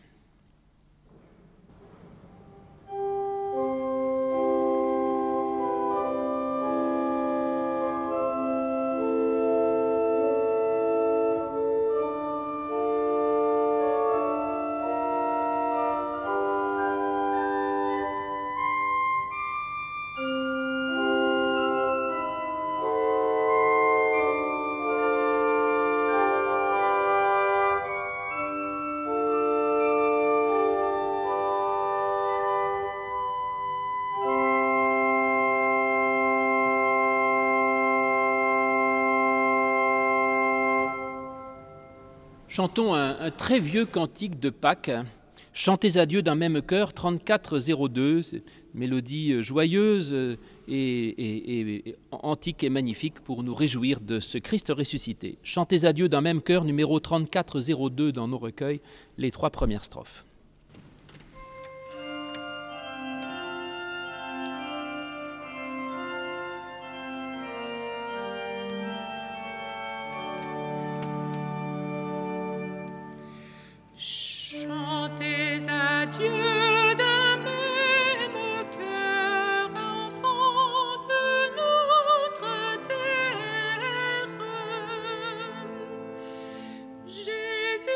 Chantons un très vieux cantique de Pâques, Chantez à Dieu d'un même cœur, 3402, c'est une mélodie joyeuse et antique et magnifique pour nous réjouir de ce Christ ressuscité. Chantez à Dieu d'un même cœur, numéro 3402 dans nos recueils, les 3 premières strophes. Chantez à Dieu d'un même cœur, enfants de notre terre. Jésus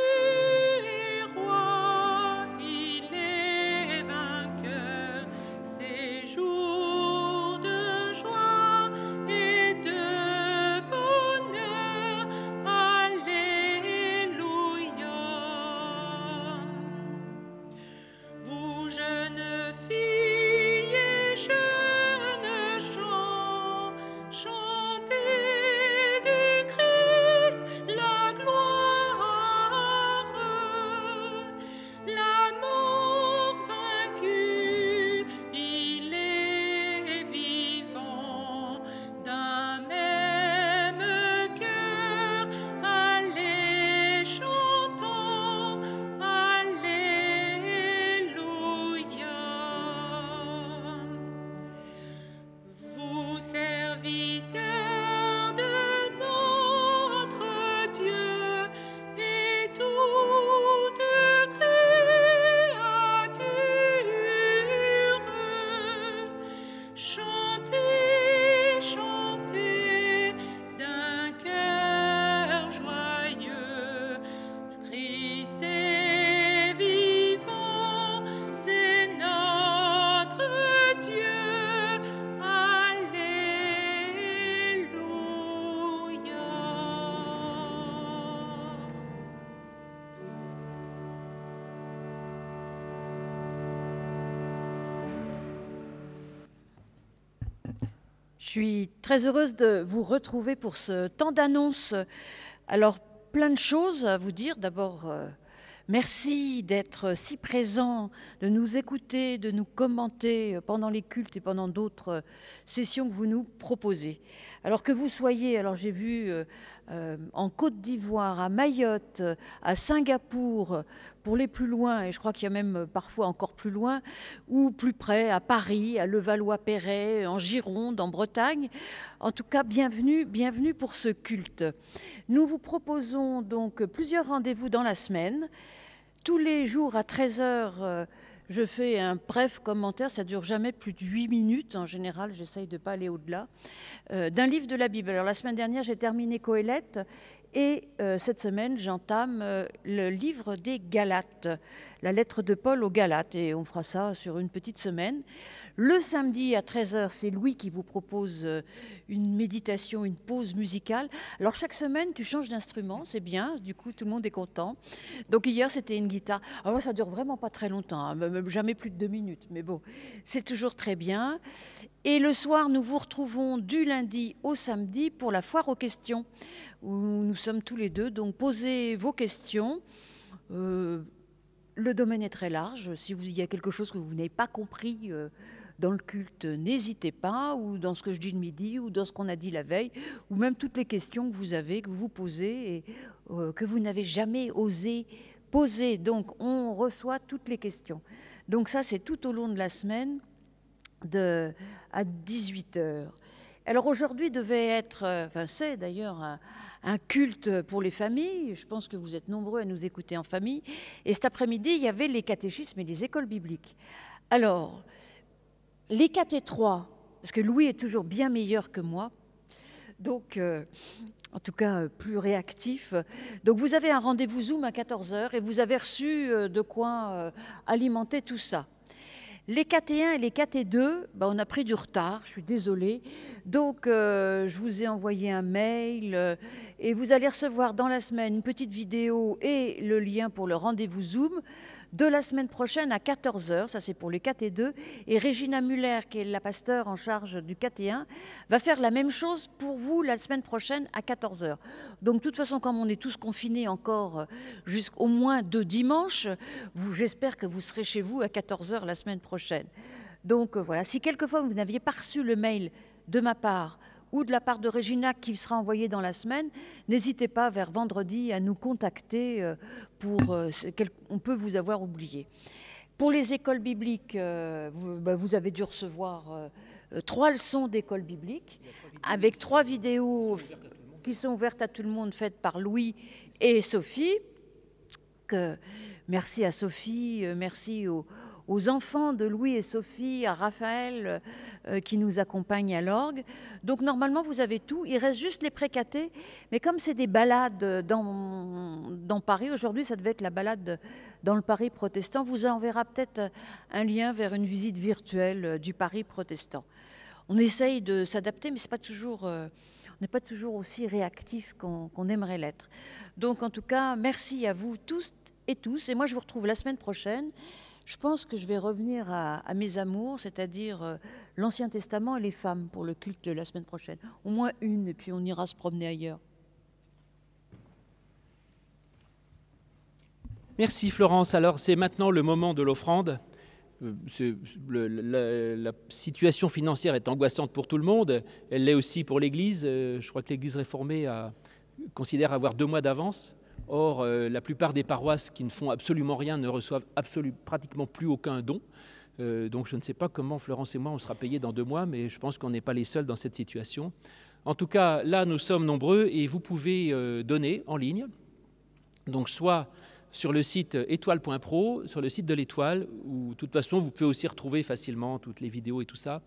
est roi, il est vainqueur, c'est jour de joie et de bonheur. Alléluia. Vous jeunes filles et jeunes gens, chantez du Christ la gloire. La mort vaincue, il est vivant. D'un même cœur, allez chantons, alléluia. Vous serviteurs de notre Dieu et toute créature, chantez, chantez d'un cœur joyeux. Christ est vivant, c'est notre Dieu. Alléluia. Je suis très heureuse de vous retrouver pour ce temps d'annonce. Alors, plein de choses à vous dire. D'abord, Merci d'être si présent, de nous écouter, de nous commenter pendant les cultes et pendant d'autres sessions que vous nous proposez. Alors que vous soyez, alors j'ai vu en Côte d'Ivoire, à Mayotte, à Singapour, pour les plus loin, et je crois qu'il y a même parfois encore plus loin, ou plus près, à Paris, à Levallois-Perret, en Gironde, en Bretagne. En tout cas, bienvenue, bienvenue pour ce culte. Nous vous proposons donc plusieurs rendez-vous dans la semaine. Tous les jours à 13h, je fais un bref commentaire, ça ne dure jamais plus de 8 minutes, en général j'essaye de ne pas aller au-delà, d'un livre de la Bible. Alors la semaine dernière j'ai terminé Qoéleth et cette semaine j'entame le livre des Galates, la lettre de Paul aux Galates, et on fera ça sur une petite semaine. Le samedi à 13h, c'est Louis qui vous propose une méditation, une pause musicale. Alors chaque semaine, tu changes d'instrument, c'est bien, du coup tout le monde est content. Donc hier, c'était une guitare. Alors ça dure vraiment pas très longtemps, hein, même jamais plus de 2 minutes, mais bon, c'est toujours très bien. Et le soir, nous vous retrouvons du lundi au samedi pour la foire aux questions, où nous sommes tous les deux. Donc posez vos questions. Le domaine est très large. Si il y a quelque chose que vous n'avez pas compris dans le culte, n'hésitez pas, ou dans ce que je dis le midi, ou dans ce qu'on a dit la veille, ou même toutes les questions que vous avez, que vous posez, et que vous n'avez jamais osé poser. Donc, on reçoit toutes les questions. Donc ça, c'est tout au long de la semaine, à 18h. Alors aujourd'hui devait être, c'est d'ailleurs un culte pour les familles. Je pense que vous êtes nombreux à nous écouter en famille. Et cet après-midi, il y avait les catéchismes et les écoles bibliques. Alors, les caté 3, parce que Louis est toujours bien meilleur que moi, donc en tout cas plus réactif. Donc vous avez un rendez-vous Zoom à 14h et vous avez reçu de quoi alimenter tout ça. Les KT1 et les KT2, on a pris du retard, je suis désolée. Donc, je vous ai envoyé un mail et vous allez recevoir dans la semaine une petite vidéo et le lien pour le rendez-vous Zoom de la semaine prochaine à 14h, ça c'est pour les KT2, et Régina Muller, qui est la pasteure en charge du KT1, va faire la même chose pour vous la semaine prochaine à 14h. Donc de toute façon, comme on est tous confinés encore jusqu'au moins 2 dimanches, j'espère que vous serez chez vous à 14h la semaine prochaine. Donc voilà, si quelquefois vous n'aviez pas reçu le mail de ma part, ou de la part de Régina qui sera envoyée dans la semaine, n'hésitez pas vers vendredi à nous contacter on peut vous avoir oublié. Pour les écoles bibliques, vous avez dû recevoir 3 leçons d'école biblique avec 3 vidéos qui sont ouvertes à tout le monde, faites par Louis et Sophie. Merci à Sophie, merci aux enfants de Louis et Sophie, à Raphaël qui nous accompagne à l'orgue. Donc normalement vous avez tout, il reste juste les pré-catés, mais comme c'est des balades dans Paris, aujourd'hui ça devait être la balade dans le Paris protestant, vous enverra peut-être un lien vers une visite virtuelle du Paris protestant. On essaye de s'adapter, mais c'est pas toujours, on n'est pas toujours aussi réactif qu'on aimerait l'être. Donc en tout cas, merci à vous tous et tous, et moi je vous retrouve la semaine prochaine. Je pense que je vais revenir à mes amours, c'est-à-dire l'Ancien Testament et les femmes pour le culte de la semaine prochaine. Au moins une, et puis on ira se promener ailleurs. Merci Florence. Alors c'est maintenant le moment de l'offrande. La situation financière est angoissante pour tout le monde. Elle l'est aussi pour l'Église. Je crois que l'Église réformée considère avoir 2 mois d'avance. Or, la plupart des paroisses qui ne font absolument rien ne reçoivent pratiquement plus aucun don. Donc je ne sais pas comment Florence et moi on sera payés dans 2 mois, mais je pense qu'on n'est pas les seuls dans cette situation. En tout cas, là nous sommes nombreux et vous pouvez donner en ligne. Donc soit sur le site étoile.pro, sur le site de l'Étoile, où de toute façon vous pouvez aussi retrouver facilement toutes les vidéos et tout ça.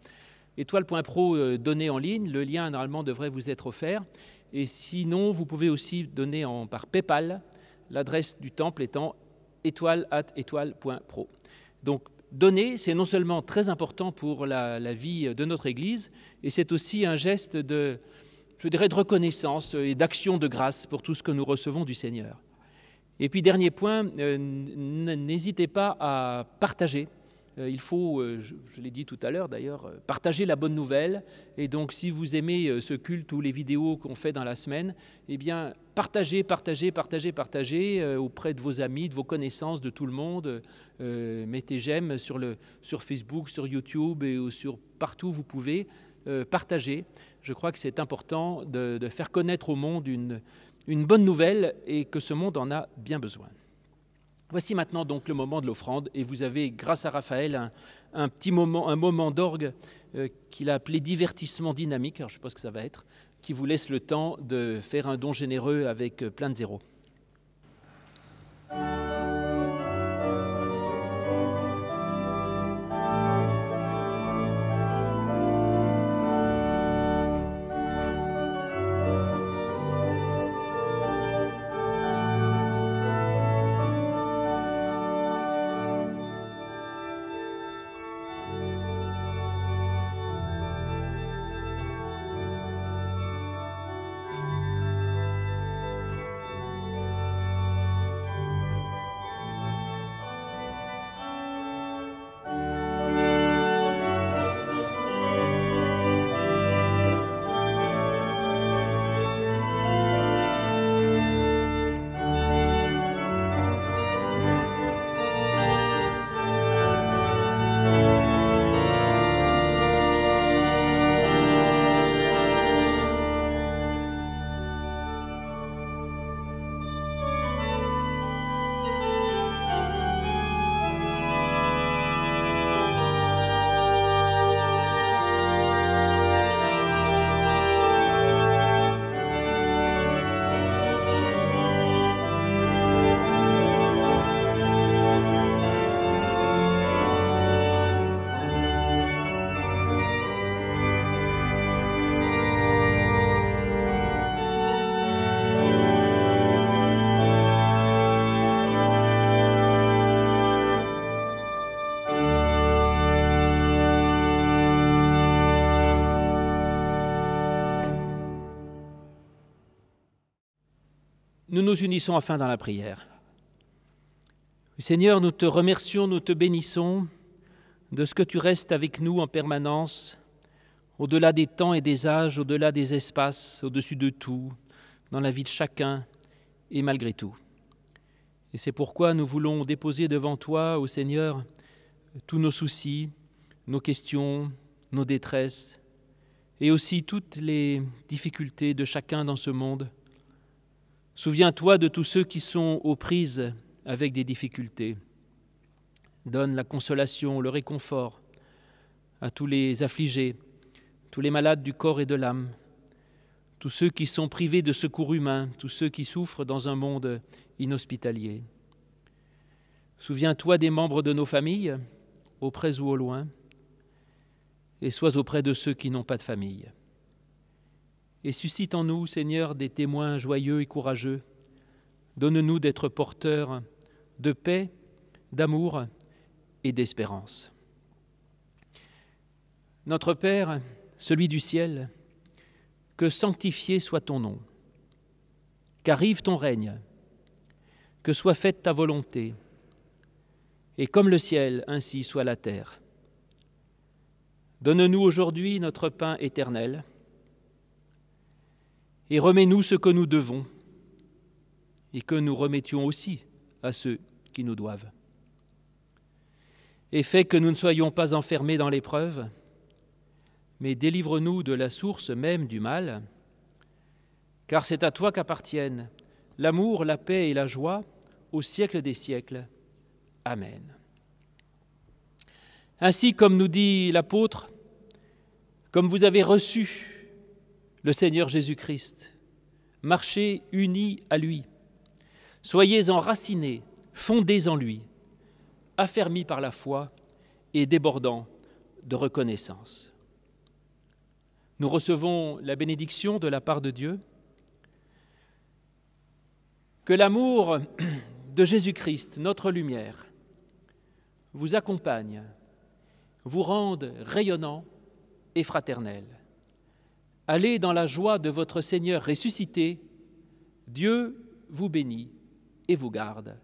Étoile.pro, donner en ligne, le lien normalement devrait vous être offert. Et sinon, vous pouvez aussi donner par PayPal, l'adresse du temple étant étoile@étoile.pro. Donc, donner, c'est non seulement très important pour la vie de notre Église, et c'est aussi un geste de reconnaissance et d'action de grâce pour tout ce que nous recevons du Seigneur. Et puis, dernier point, n'hésitez pas à partager il faut, je l'ai dit tout à l'heure d'ailleurs, partager la bonne nouvelle. Et donc si vous aimez ce culte ou les vidéos qu'on fait dans la semaine, eh bien partagez auprès de vos amis, de vos connaissances, de tout le monde. Mettez j'aime sur Facebook, sur YouTube et partout où vous pouvez. Partager. Je crois que c'est important de faire connaître au monde une bonne nouvelle et que ce monde en a bien besoin. Voici maintenant donc le moment de l'offrande et vous avez, grâce à Raphaël, un moment d'orgue qu'il a appelé divertissement dynamique, alors je ne sais pas ce que ça va être, qui vous laisse le temps de faire un don généreux avec plein de zéros. Nous nous unissons enfin dans la prière. Seigneur, nous te remercions, nous te bénissons de ce que tu restes avec nous en permanence, au-delà des temps et des âges, au-delà des espaces, au-dessus de tout, dans la vie de chacun et malgré tout. Et c'est pourquoi nous voulons déposer devant toi, ô Seigneur, tous nos soucis, nos questions, nos détresses, et aussi toutes les difficultés de chacun dans ce monde. Souviens-toi de tous ceux qui sont aux prises avec des difficultés. Donne la consolation, le réconfort à tous les affligés, tous les malades du corps et de l'âme, tous ceux qui sont privés de secours humain, tous ceux qui souffrent dans un monde inhospitalier. Souviens-toi des membres de nos familles, au près ou au loin, et sois auprès de ceux qui n'ont pas de famille. Et suscite en nous, Seigneur, des témoins joyeux et courageux. Donne-nous d'être porteurs de paix, d'amour et d'espérance. Notre Père, celui du ciel, que sanctifié soit ton nom, qu'arrive ton règne, que soit faite ta volonté, et comme le ciel, ainsi soit la terre. Donne-nous aujourd'hui notre pain éternel, et remets-nous ce que nous devons, et que nous remettions aussi à ceux qui nous doivent. Et fais que nous ne soyons pas enfermés dans l'épreuve, mais délivre-nous de la source même du mal, car c'est à toi qu'appartiennent l'amour, la paix et la joie au siècle des siècles. Amen. Ainsi, comme nous dit l'apôtre, comme vous avez reçu le Seigneur Jésus-Christ, marchez unis à lui, soyez enracinés, fondés en lui, affermis par la foi et débordants de reconnaissance. Nous recevons la bénédiction de la part de Dieu. Que l'amour de Jésus-Christ, notre lumière, vous accompagne, vous rende rayonnant et fraternel. Allez dans la joie de votre Seigneur ressuscité. Dieu vous bénit et vous garde.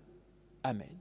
Amen.